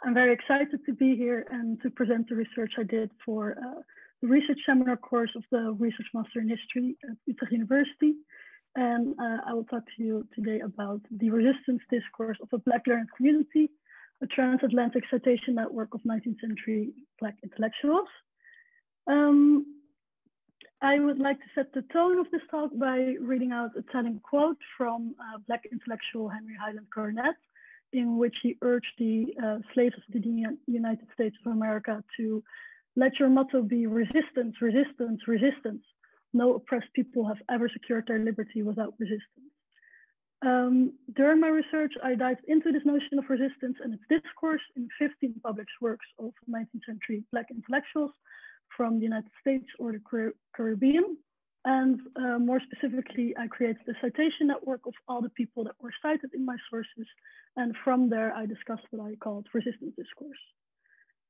I'm very excited to be here and to present the research I did for the research seminar course of the Research Master in History at Utrecht University. And I will talk to you today about the resistance discourse of a Black learned community, a transatlantic citation network of 19th century Black intellectuals. I would like to set the tone of this talk by reading out a telling quote from Black intellectual Henry Highland Garnet, in which he urged the slaves of the United States of America to let your motto be resistance, resistance, resistance. No oppressed people have ever secured their liberty without resistance. During my research, I dived into this notion of resistance and its discourse in 15 published works of 19th century Black intellectuals from the United States or the Caribbean. And more specifically, I created a citation network of all the people that were cited in my sources. And from there, I discussed what I called resistance discourse.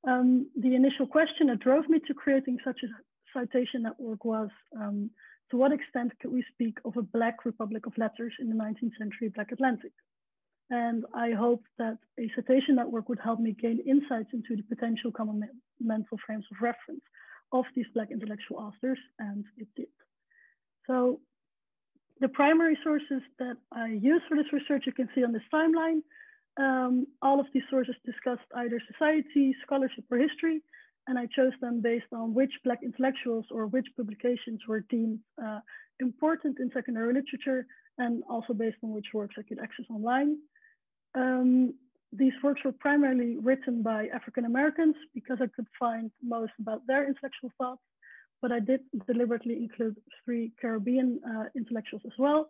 The initial question that drove me to creating such a citation network was, to what extent could we speak of a Black republic of letters in the 19th century Black Atlantic? And I hoped that a citation network would help me gain insights into the potential common mental frames of reference of these Black intellectual authors, and it did. So the primary sources that I use for this research, you can see on this timeline. All of these sources discussed either society, scholarship, or history, and I chose them based on which Black intellectuals or which publications were deemed important in secondary literature, and also based on which works I could access online. These works were primarily written by African Americans because I could find most about their intellectual thoughts, but I did deliberately include 3 Caribbean intellectuals as well.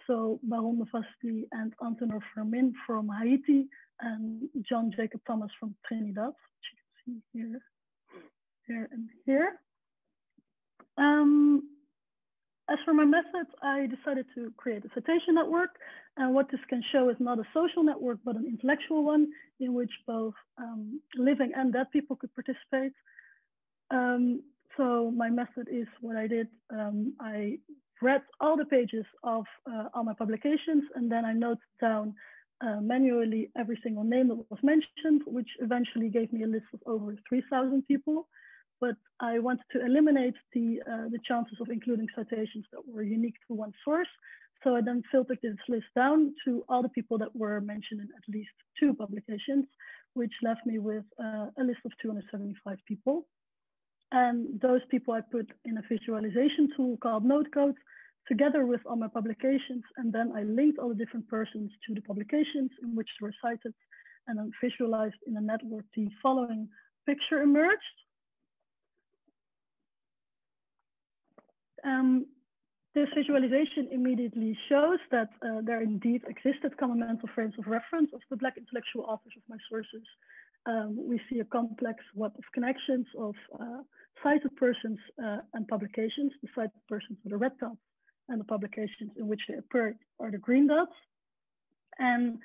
So Baron de Vasty and Antonio Fermin from Haiti and John Jacob Thomas from Trinidad, which you can see here, here, and here. As for my method, I decided to create a citation network. And what this can show is not a social network, but an intellectual one in which both living and dead people could participate. So my method is what I did. I read all the pages of all my publications, and then I noted down manually every single name that was mentioned, which eventually gave me a list of over 3,000 people. But I wanted to eliminate the chances of including citations that were unique to one source. So I then filtered this list down to all the people that were mentioned in at least 2 publications, which left me with a list of 275 people. And those people I put in a visualization tool called Notecode together with all my publications. And then I linked all the different persons to the publications in which they were cited, and then visualized in a network. The following picture emerged. This visualization immediately shows that there indeed existed common mental frames of reference of the Black intellectual authors of my sources. We see a complex web of connections of cited persons and publications. The cited persons are the red dots, and the publications in which they appear are the green dots. And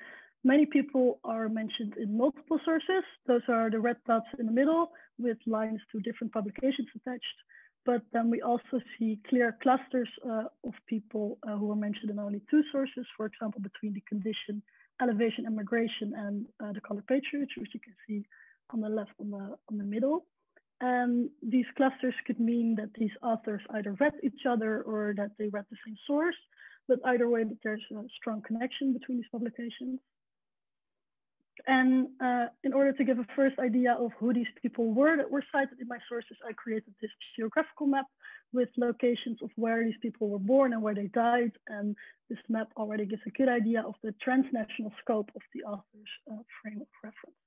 many people are mentioned in multiple sources. Those are the red dots in the middle with lines to different publications attached. But then we also see clear clusters of people who were mentioned in only 2 sources, for example, between the condition, elevation, and migration, and the color patronage, which you can see on the left on the middle. And these clusters could mean that these authors either read each other or that they read the same source, but either way, that there's a strong connection between these publications. And in order to give a first idea of who these people were that were cited in my sources, I created this geographical map with locations of where these people were born and where they died. And this map already gives a good idea of the transnational scope of the author's frame of reference.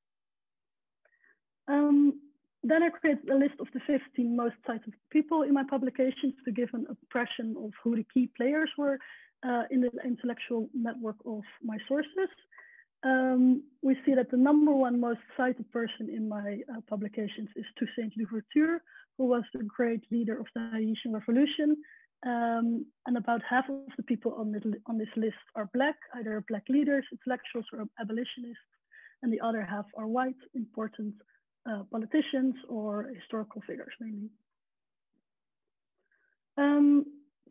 Then I created a list of the 15 most cited people in my publications to give an impression of who the key players were in the intellectual network of my sources. We see that the #1 most cited person in my publications is Toussaint Louverture, who was the great leader of the Haitian Revolution. And about half of the people on this list are Black, either Black leaders, intellectuals, or abolitionists. And the other half are white, important politicians or historical figures mainly.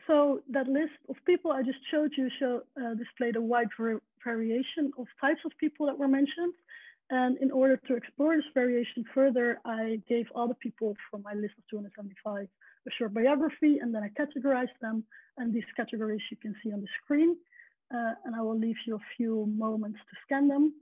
So that list of people I just showed you displayed a wide variation of types of people that were mentioned. And in order to explore this variation further, I gave all the people from my list of 275 a short biography, and then I categorized them. And these categories you can see on the screen. And I will leave you a few moments to scan them.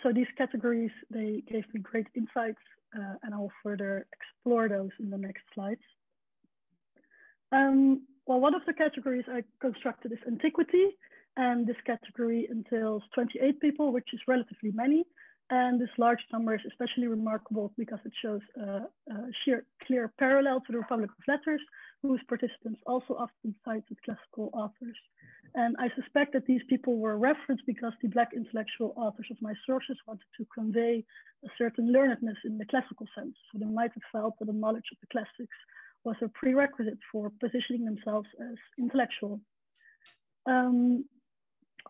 So these categories, they gave me great insights, and I will further explore those in the next slides. Well, one of the categories I constructed is antiquity, and this category entails 28 people, which is relatively many. And this large number is especially remarkable because it shows a clear parallel to the Republic of Letters, whose participants also often cited classical authors. And I suspect that these people were referenced because the Black intellectual authors of my sources wanted to convey a certain learnedness in the classical sense. So they might have felt that the knowledge of the classics was a prerequisite for positioning themselves as intellectual.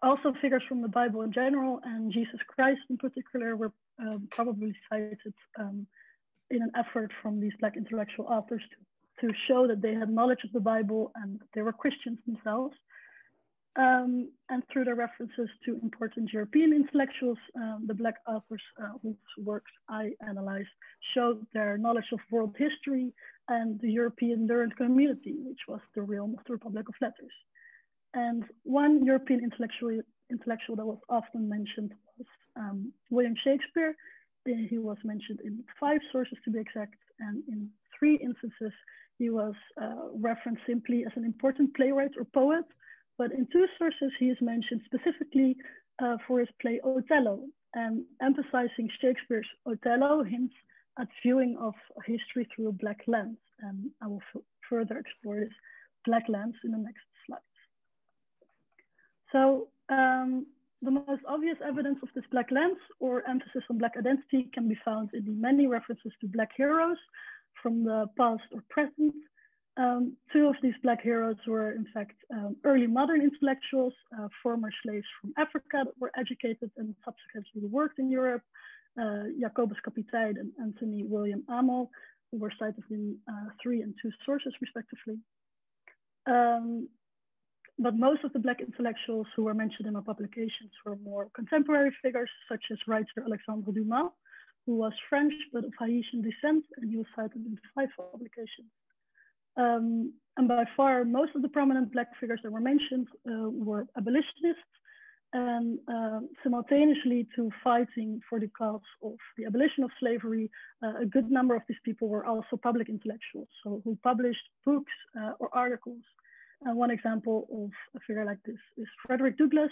Also, figures from the Bible in general and Jesus Christ in particular were probably cited in an effort from these Black intellectual authors to show that they had knowledge of the Bible and they were Christians themselves. And through their references to important European intellectuals, the Black authors whose works I analyzed showed their knowledge of world history and the European learned community, which was the realm of the Republic of Letters. And one European intellectual that was often mentioned was William Shakespeare. He was mentioned in 5 sources to be exact, and in 3 instances, he was referenced simply as an important playwright or poet. But in 2 sources, he is mentioned specifically for his play Othello, and emphasizing Shakespeare's Othello hints at viewing of history through a Black lens. And I will further explore this Black lens in the next slide. So the most obvious evidence of this Black lens or emphasis on Black identity can be found in the many references to Black heroes from the past or present. 2 of these Black heroes were in fact early modern intellectuals, former slaves from Africa that were educated and subsequently worked in Europe, Jacobus Kapitein and Anthony William Amel, who were cited in 3 and 2 sources respectively. But most of the Black intellectuals who were mentioned in my publications were more contemporary figures, such as writer Alexandre Dumas, who was French but of Haitian descent, and he was cited in 5 publications. And by far, most of the prominent Black figures that were mentioned were abolitionists, and simultaneously to fighting for the cause of the abolition of slavery, a good number of these people were also public intellectuals, so who published books or articles. One example of a figure like this is Frederick Douglass,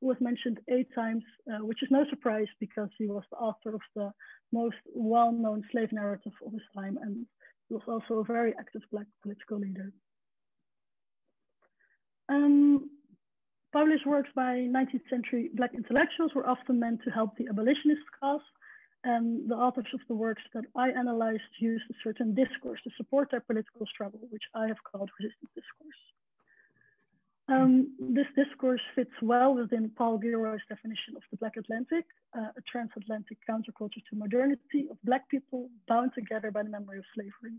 who was mentioned 8 times, which is no surprise because he was the author of the most well-known slave narrative of his time, and he was also a very active Black political leader. Published works by 19th century Black intellectuals were often meant to help the abolitionist cause, and the authors of the works that I analyzed used a certain discourse to support their political struggle, which I have called resistance discourse. This discourse fits well within Paul Gilroy's definition of the Black Atlantic, a transatlantic counterculture to modernity of Black people bound together by the memory of slavery.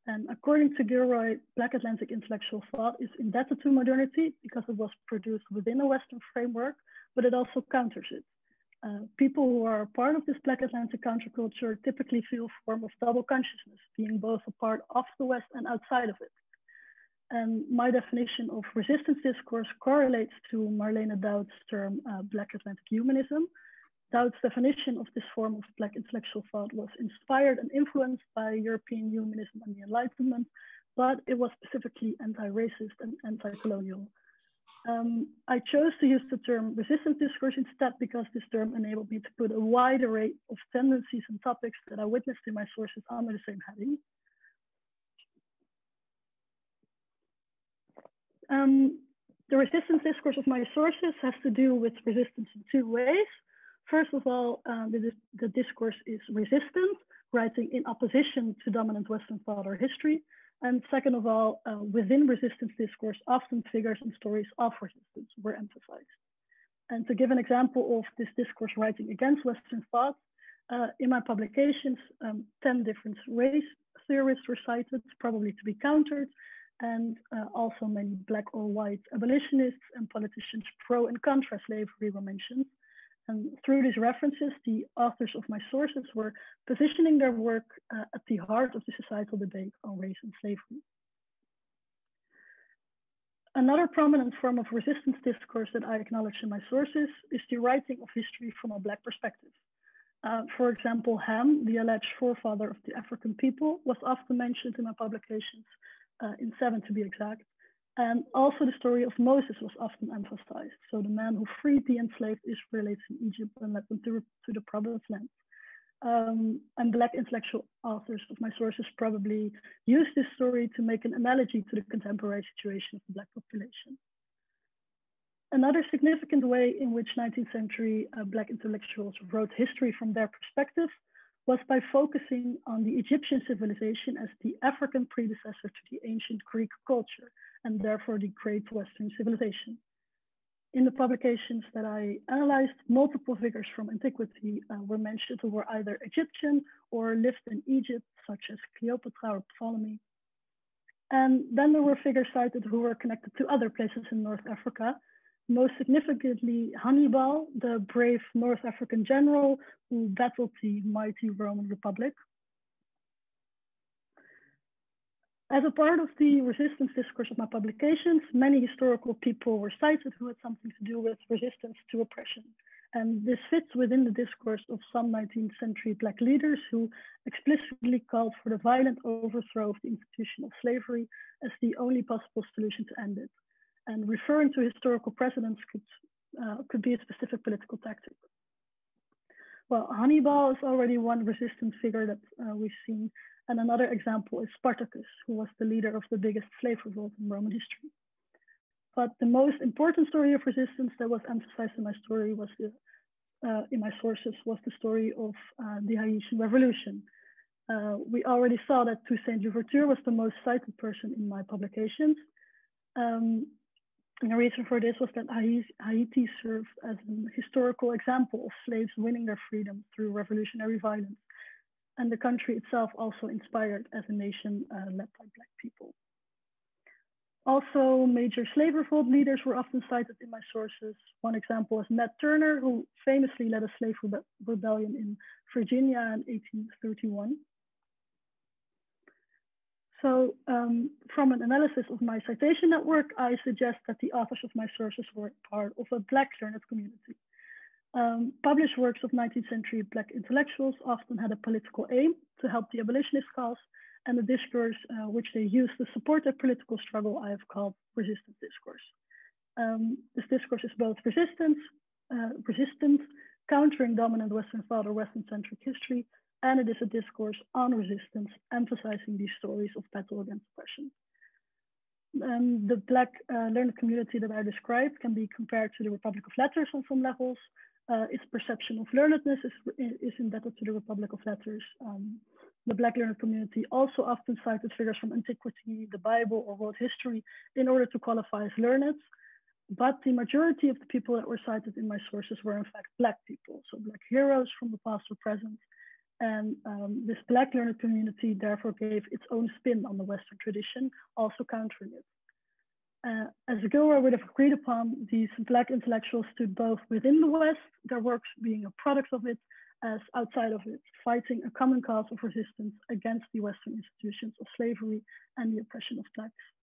And according to Gilroy, Black Atlantic intellectual thought is indebted to modernity because it was produced within a Western framework, but it also counters it. People who are part of this Black Atlantic counterculture typically feel a form of double consciousness, being both a part of the West and outside of it. And my definition of resistance discourse correlates to Marlene Dowd's term Black Atlantic humanism. Dowd's definition of this form of Black intellectual thought was inspired and influenced by European humanism and the Enlightenment, but it was specifically anti-racist and anti-colonial. I chose to use the term resistance discourse instead because this term enabled me to put a wide array of tendencies and topics that I witnessed in my sources under the same heading. The resistance discourse of my sources has to do with resistance in 2 ways. First of all, the discourse is resistant, writing in opposition to dominant Western thought or history. And second of all, within resistance discourse, often figures and stories of resistance were emphasized. And to give an example of this discourse writing against Western thought, in my publications, 10 different ways theorists were cited, probably to be countered, and also many Black or white abolitionists and politicians pro and contra slavery were mentioned. And through these references, the authors of my sources were positioning their work at the heart of the societal debate on race and slavery. Another prominent form of resistance discourse that I acknowledge in my sources is the writing of history from a Black perspective. For example, Ham, the alleged forefather of the African people, was often mentioned in my publications, in 7 to be exact. And also the story of Moses was often emphasized. So the man who freed the enslaved Israelites in Egypt and led them to the promised land. And Black intellectual authors of my sources probably use this story to make an analogy to the contemporary situation of the Black population. Another significant way in which 19th century Black intellectuals wrote history from their perspective was by focusing on the Egyptian civilization as the African predecessor to the ancient Greek culture, and therefore the Great Western Civilization. In the publications that I analyzed, multiple figures from antiquity were mentioned who were either Egyptian or lived in Egypt, such as Cleopatra or Ptolemy. And then there were figures cited who were connected to other places in North Africa, most significantly Hannibal, the brave North African general who battled the mighty Roman Republic. As a part of the resistance discourse of my publications, many historical people were cited who had something to do with resistance to oppression. And this fits within the discourse of some 19th century Black leaders who explicitly called for the violent overthrow of the institution of slavery as the only possible solution to end it. And referring to historical precedents could be a specific political tactic. Well, Hannibal is already one resistance figure that we've seen. And another example is Spartacus, who was the leader of the biggest slave revolt in Roman history. But the most important story of resistance that was emphasized in my story was in my sources was the story of the Haitian Revolution. We already saw that Toussaint Louverture was the most cited person in my publications. And the reason for this was that Haiti served as an historical example of slaves winning their freedom through revolutionary violence. And the country itself also inspired as a nation led by Black people. Also, major slave revolt leaders were often cited in my sources. One example is Nat Turner, who famously led a slave rebellion in Virginia in 1831. So from an analysis of my citation network, I suggest that the authors of my sources were part of a Black learned community. Published works of 19th century Black intellectuals often had a political aim to help the abolitionist cause, and the discourse which they used to support their political struggle I have called resistance discourse. This discourse is both resistant, countering dominant Western thought or Western-centric history, and it is a discourse on resistance, emphasizing these stories of battle against oppression. The Black learned community that I described can be compared to the Republic of Letters on some levels. Its perception of learnedness is indebted to the Republic of Letters. The Black learned community also often cited figures from antiquity, the Bible, or world history in order to qualify as learned. But the majority of the people that were cited in my sources were in fact Black people, so Black heroes from the past or present. And this Black learned community therefore gave its own spin on the Western tradition, also countering it. As a goal I would have agreed upon, these Black intellectuals stood both within the West, their works being a product of it, as outside of it, fighting a common cause of resistance against the Western institutions of slavery and the oppression of Blacks.